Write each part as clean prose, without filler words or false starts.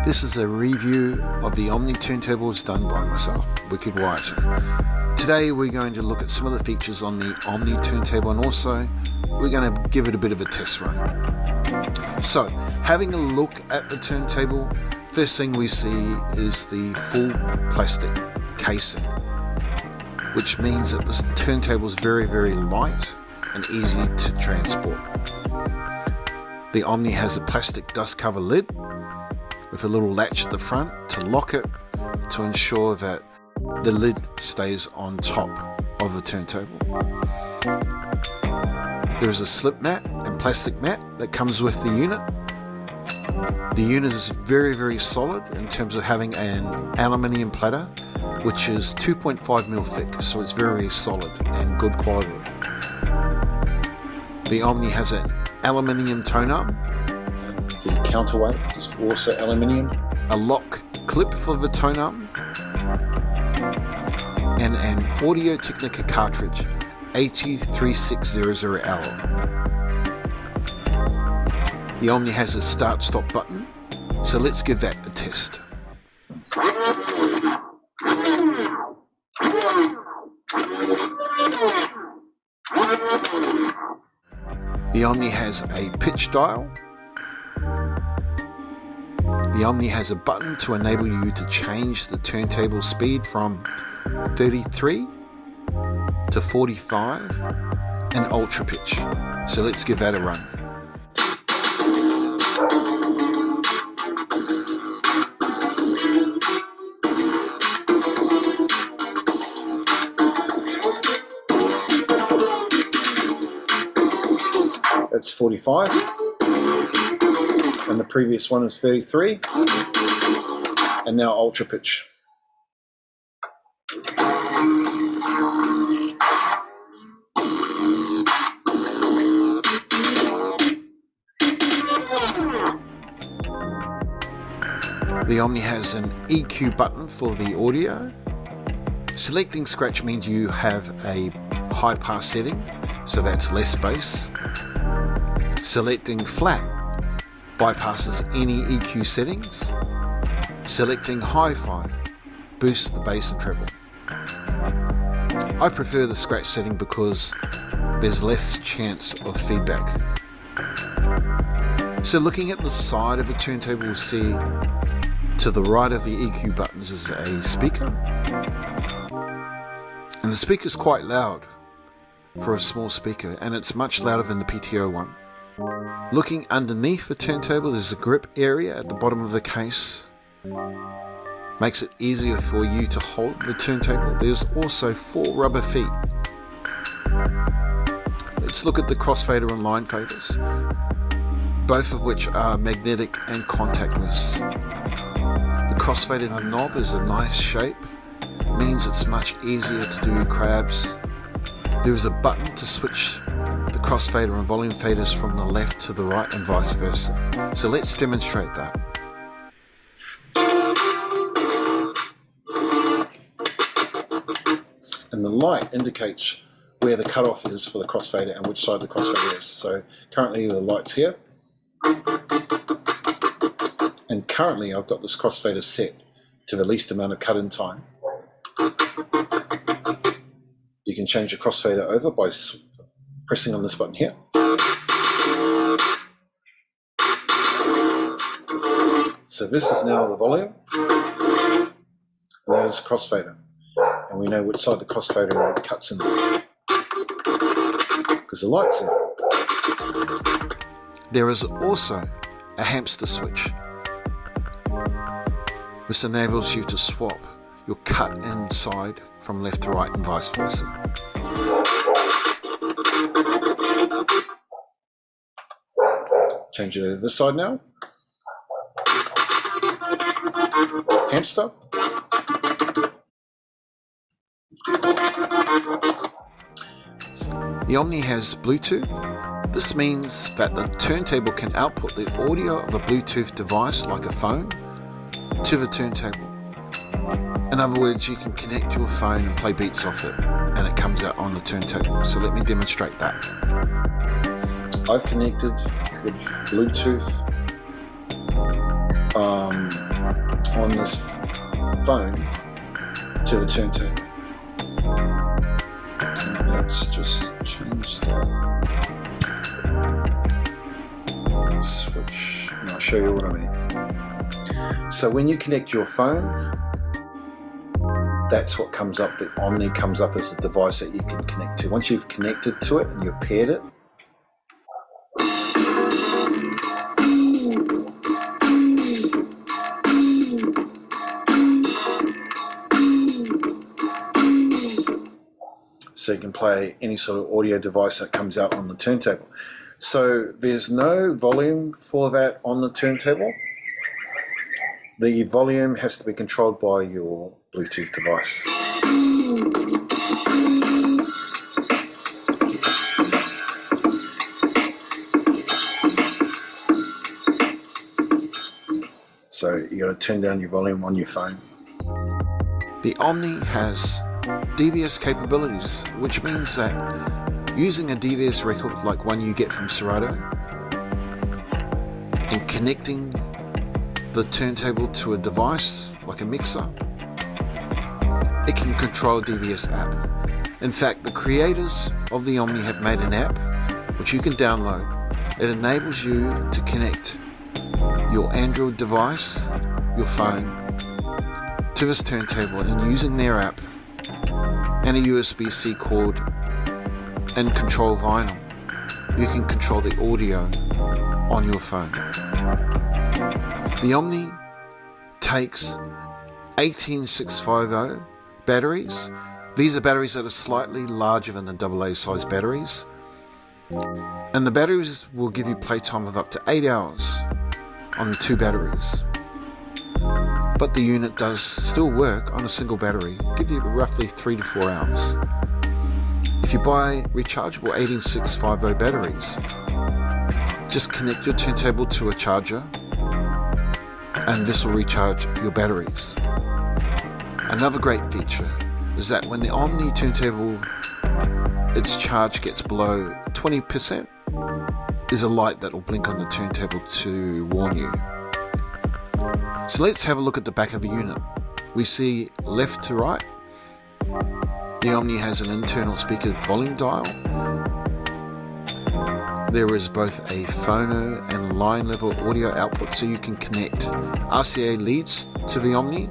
This is a review of the Omni turntables done by myself, Wicked White. Today we're going to look at some of the features on the Omni turntable, and also we're going to give it a bit of a test run. So, having a look at the turntable, first thing we see is the full plastic casing, which means that this turntable is very, very light and easy to transport. The Omni has a plastic dust cover lid with a little latch at the front to lock it, to ensure that the lid stays on top of the turntable. There is a slip mat and plastic mat that comes with the unit. The unit is very, very solid in terms of having an aluminium platter, which is 2.5mm thick, so it's very solid and good quality. The Omni has an aluminium tone arm. The counterweight is also aluminium. A lock clip for the tone arm. And an Audio Technica cartridge, 83600L. The Omni has a start-stop button, so let's give that a test. The Omni has a pitch dial. The Omni has a button to enable you to change the turntable speed from 33 to 45 and ultra pitch. So let's give that a run. That's 45, and the previous one is 33, and now ultra pitch. The Omni has an EQ button for the audio. Selecting scratch means you have a high pass setting, so that's less bass. Selecting flat bypasses any EQ settings. Selecting hi-fi boosts the bass and treble. I prefer the scratch setting because there's less chance of feedback. So looking at the side of the turntable, we'll see to the right of the EQ buttons is a speaker. And the speaker is quite loud for a small speaker, and it's much louder than the PTO one. Looking underneath the turntable, there's a grip area at the bottom of the case. Makes it easier for you to hold the turntable. There's also 4 rubber feet. Let's look at the crossfader and line faders, both of which are magnetic and contactless. The crossfader knob is a nice shape, means it's much easier to do crabs. There is a button to switch the crossfader and volume faders from the left to the right and vice versa. So let's demonstrate that. And the light indicates where the cutoff is for the crossfader and which side the crossfader is. So currently the light's here. And currently I've got this crossfader set to the least amount of cut-in time. You can change the crossfader over by pressing on this button here. So this is now the volume, and there's the crossfader. And we know which side the crossfader cuts in because the light's there. There is also a hamster switch. This enables you to swap your cut inside from left to right and vice versa. Change it to this side now. Hamster. The Omni has Bluetooth. This means that the turntable can output the audio of a Bluetooth device like a phone to the turntable. In other words, you can connect your phone and play beats off it, and it comes out on the turntable. So let me demonstrate that. I've connected the Bluetooth on this phone to the turntable. And let's just change the switch and I'll show you what I mean. So when you connect your phone, that's what comes up. The Omni comes up as a device that you can connect to. Once you've connected to it and you've paired it, so you can play any sort of audio device that comes out on the turntable. So there's no volume for that on the turntable. The volume has to be controlled by your Bluetooth device. So you got to turn down your volume on your phone. The Omni has DVS capabilities, which means that using a DVS record like one you get from Serato and connecting the turntable to a device like a mixer, it can control a DVS app. In fact, the creators of the Omni have made an app which you can download. It enables you to connect your Android device, your phone, to this turntable, and using their app and a USB-C cord and control vinyl, you can control the audio on your phone. The Omni takes 18650 batteries. These are batteries that are slightly larger than the AA size batteries, and the batteries will give you playtime of up to 8 hours on 2 batteries. But the unit does still work on a single battery, give you roughly 3 to 4 hours. If you buy rechargeable 18650 batteries, just connect your turntable to a charger and this will recharge your batteries. Another great feature is that when the Omni turntable, its charge gets below 20%, there's a light that will blink on the turntable to warn you. So let's have a look at the back of the unit. We see left to right, the Omni has an internal speaker volume dial. There is both a phono and line level audio output, so you can connect RCA leads to the Omni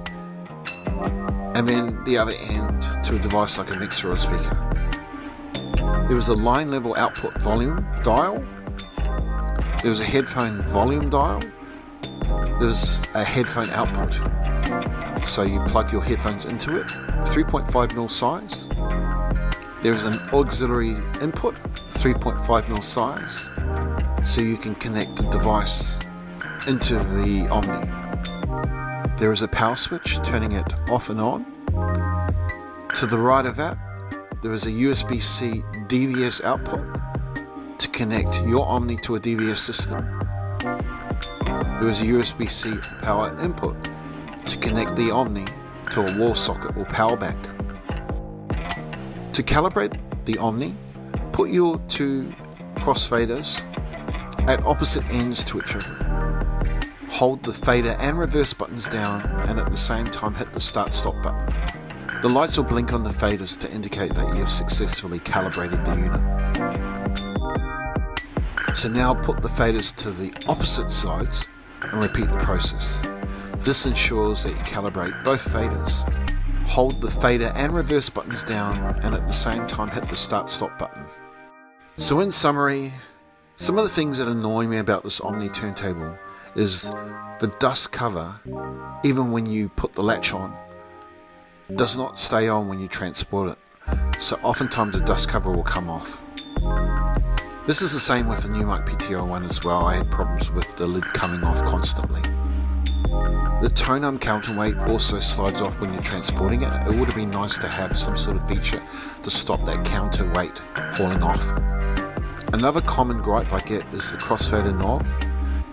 and then the other end to a device like a mixer or a speaker. There is a line level output volume dial. There's a headphone volume dial. There's a headphone output. So you plug your headphones into it, 3.5mm size. There is an auxiliary input, 3.5mm size. So you can connect the device into the Omni. There is a power switch turning it off and on. To the right of that, there is a USB-C DVS output to connect your Omni to a DVS system. There is a USB-C power input to connect the Omni to a wall socket or power bank. To calibrate the Omni, put your 2 crossfaders at opposite ends to each other. Hold the fader and reverse buttons down and at the same time hit the start-stop button. The lights will blink on the faders to indicate that you have successfully calibrated the unit. So now put the faders to the opposite sides and repeat the process. This ensures that you calibrate both faders. Hold the fader and reverse buttons down and at the same time hit the start-stop button. So in summary, some of the things that annoy me about this Omni turntable is the dust cover, even when you put the latch on, does not stay on when you transport it. So oftentimes the dust cover will come off. This is the same with the Newmark PTO1 as well. I had problems with the lid coming off constantly. The tone-arm counterweight also slides off when you're transporting it. It would have been nice to have some sort of feature to stop that counterweight falling off. Another common gripe I get is the crossfader knob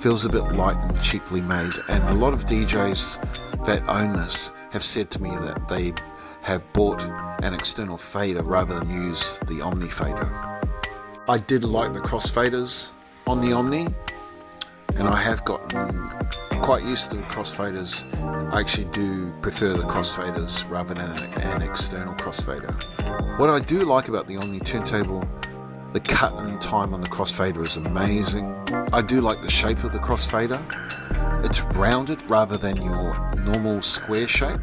feels a bit light and cheaply made, and a lot of DJs that own this have said to me that they have bought an external fader rather than use the Omni fader. I did like the crossfaders on the Omni. and I have gotten quite used to the crossfaders. I actually do prefer the crossfaders rather than an external crossfader. What I do like about the Omni turntable, the cut and time on the crossfader is amazing. I do like the shape of the crossfader. It's rounded rather than your normal square shape,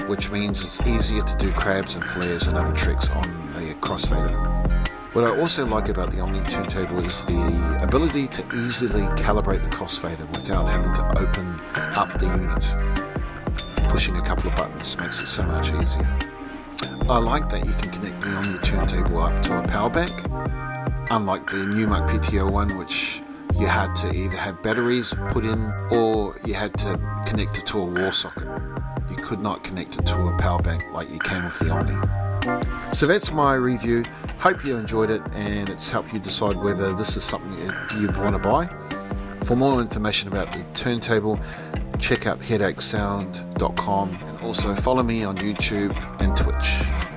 which means it's easier to do crabs and flares and other tricks on a crossfader. What I also like about the Omni turntable is the ability to easily calibrate the crossfader without having to open up the unit. Pushing a couple of buttons makes it so much easier. I like that you can connect the Omni turntable up to a power bank, unlike the Newmark PTO1, which you had to either have batteries put in or you had to connect it to a wall socket. You could not connect it to a power bank like you can with the Omni. So that's my review. Hope you enjoyed it and it's helped you decide whether this is something you'd want to buy. For more information about the turntable, check out headachesound.com and also follow me on YouTube and Twitch.